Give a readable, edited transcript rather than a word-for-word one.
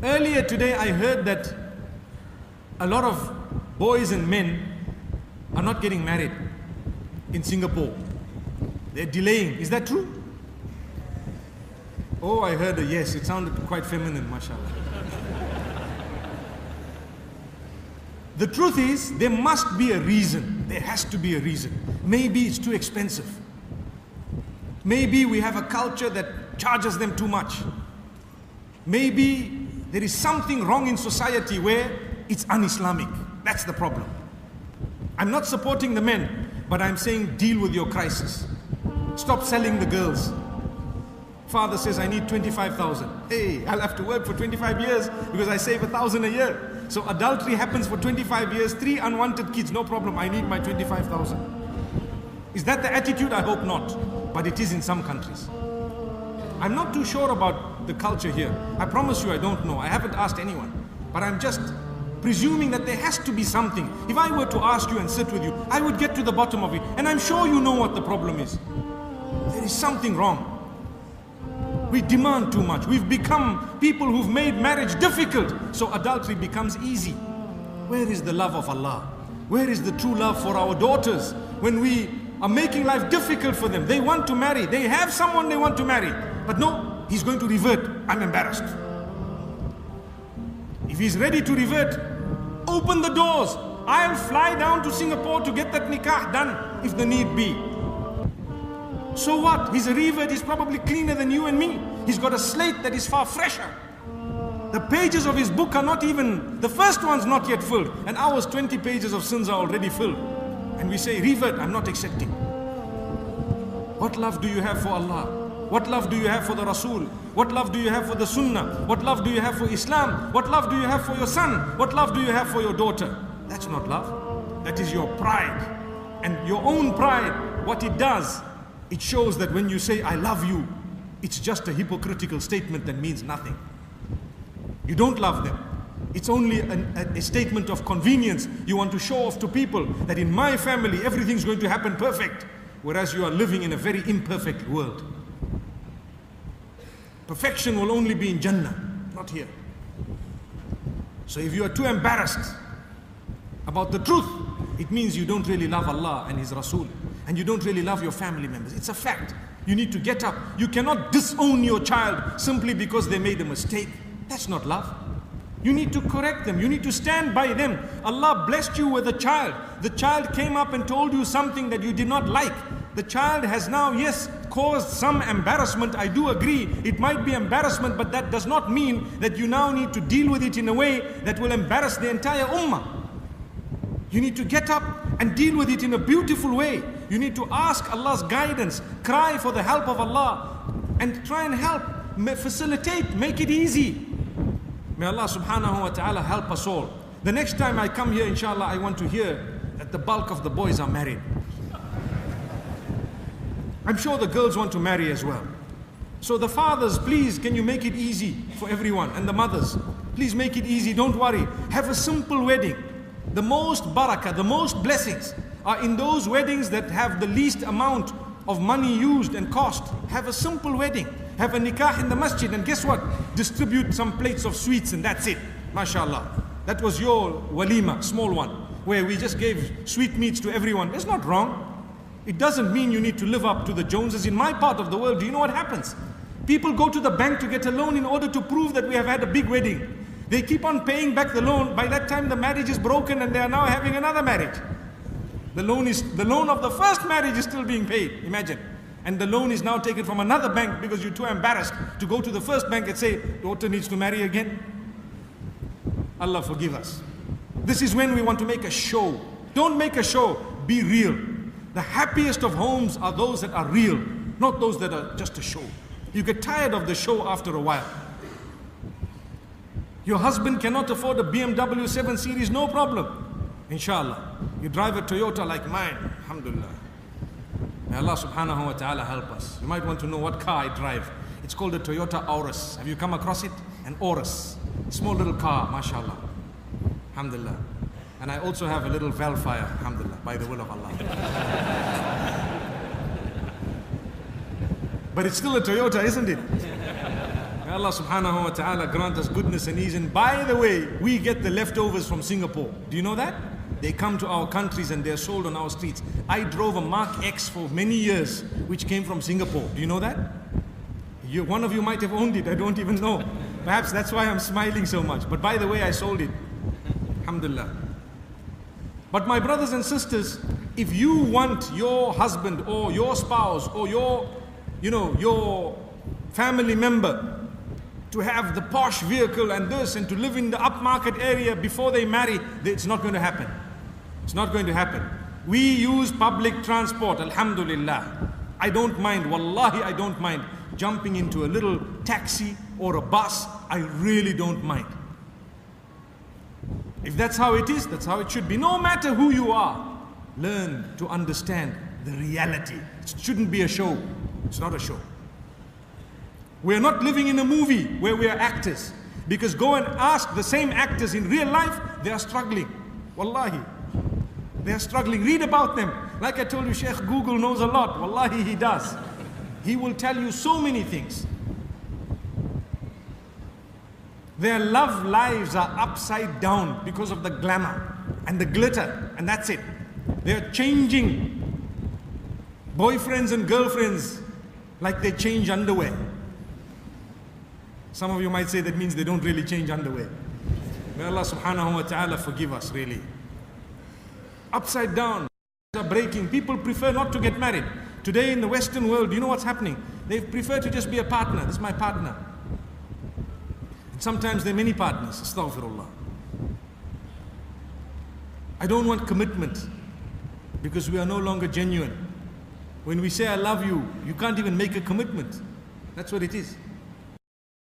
Earlier today I heard that a lot of boys and men are not getting married in Singapore. They're delaying. Is that true? Oh, I heard a yes. It sounded quite feminine, mashallah. The truth is, there must be a reason. There has to be a reason. Maybe it's too expensive. Maybe we have a culture that charges them too much. Maybe there is something wrong in society where it's un-Islamic. That's the problem. I'm not supporting the men, but I'm saying deal with your crisis. Stop selling the girls. Father says, I need 25,000. Hey, I'll have to work for 25 years because I save 1,000 a year. So adultery happens for 25 years, 3 unwanted kids, no problem, I need my 25,000. Is that the attitude? I hope not. But it is in some countries. I'm not too sure about the culture here. I promise you I don't know. I haven't asked anyone. But I'm just presuming that there has to be something. If I were to ask you and sit with you, I would get to the bottom of it. And I'm sure you know what the problem is. There is something wrong. We demand too much. We've become people who've made marriage difficult. So adultery becomes easy. Where is the love of Allah? Where is the true love for our daughters? When we are making life difficult for them, they want to marry. They have someone they want to marry. But no, he's going to revert. I'm embarrassed. If he's ready to revert, open the doors. I'll fly down to Singapore to get that nikah done if the need be. So what? He's a revert, he's probably cleaner than you and me. He's got a slate that is far fresher. The pages of his book are not even, the first one's not yet filled. And ours 20 pages of sins are already filled. And we say, revert, I'm not accepting. What love do you have for Allah? What love do you have for the Rasul? What love do you have for the Sunnah? What love do you have for Islam? What love do you have for your son? What love do you have for your daughter? That's not love. That is your pride. And your own pride, what it does, it shows that when you say, I love you, it's just a hypocritical statement that means nothing. You don't love them. It's only a statement of convenience. You want to show off to people that in my family, everything's going to happen perfect. Whereas you are living in a very imperfect world. Perfection will only be in Jannah, not here. So if you are too embarrassed about the truth, it means you don't really love Allah and His Rasul. And you don't really love your family members. It's a fact. You need to get up. You cannot disown your child simply because they made a mistake. That's not love. You need to correct them. You need to stand by them. Allah blessed you with a child. The child came up and told you something that you did not like. The child has now, yes, caused some embarrassment. I do agree. It might be embarrassment, but that does not mean that you now need to deal with it in a way that will embarrass the entire ummah. You need to get up and deal with it in a beautiful way. You need to ask Allah's guidance, cry for the help of Allah, and try and help, facilitate, make it easy. May Allah subhanahu wa ta'ala help us all. The next time I come here, inshallah, I want to hear that the bulk of the boys are married. I'm sure the girls want to marry as well. So the fathers, please, can you make it easy for everyone? And the mothers, please make it easy, don't worry. Have a simple wedding. The most barakah, the most blessings are in those weddings that have the least amount of money used and cost. Have a simple wedding. Have a nikah in the masjid, and guess what? Distribute some plates of sweets and that's it. MashaAllah. That was your walima, small one, where we just gave sweetmeats to everyone. That's not wrong. It doesn't mean you need to live up to the Joneses. In my part of the world, do you know what happens? People go to the bank to get a loan in order to prove that we have had a big wedding. They keep on paying back the loan. By that time the marriage is broken and they are now having another marriage. The loan of the first marriage is still being paid, imagine. And the loan is now taken from another bank because you're too embarrassed to go to the first bank and say, daughter needs to marry again. Allah forgive us. This is when we want to make a show. Don't make a show, be real. The happiest of homes are those that are real, not those that are just a show. You get tired of the show after a while. Your husband cannot afford a BMW 7 Series, no problem. Inshallah. You drive a Toyota like mine, alhamdulillah. May Allah subhanahu wa ta'ala help us. You might want to know what car I drive. It's called a Toyota Aurus. Have you come across it? An Aurus. Small little car, mashallah. Alhamdulillah. And I also have a little Velfire, alhamdulillah, by the will of Allah. But it's still a Toyota, isn't it? May Allah subhanahu wa ta'ala grant us goodness and ease. And by the way, we get the leftovers from Singapore. Do you know that? They come to our countries and they're sold on our streets. I drove a Mark X for many years, which came from Singapore. Do you know that? One of you might have owned it, I don't even know. Perhaps that's why I'm smiling so much. But by the way, I sold it. Alhamdulillah. But my brothers and sisters, if you want your husband or your spouse or your family member to have the posh vehicle and this and to live in the upmarket area before they marry, it's not going to happen. It's not going to happen. We use public transport, alhamdulillah. I don't mind, wallahi I don't mind jumping into a little taxi or a bus. I really don't mind. If that's how it is, that's how it should be. No matter who you are, learn to understand the reality. It shouldn't be a show. It's not a show. We're not living in a movie where we are actors. Because go and ask the same actors in real life, they are struggling. Wallahi. They are struggling. Read about them. Like I told you, Sheikh Google knows a lot. Wallahi, he does. He will tell you so many things. Their love lives are upside down because of the glamour and the glitter, and that's it. They're changing boyfriends and girlfriends like they change underwear. Some of you might say that means they don't really change underwear. May Allah subhanahu wa ta'ala forgive us, really. Upside down, are breaking. People prefer not to get married. Today in the Western world, you know what's happening? They prefer to just be a partner. This is my partner. And sometimes there are many partners. Astaghfirullah. I don't want commitment because we are no longer genuine. When we say I love you, you can't even make a commitment. That's what it is.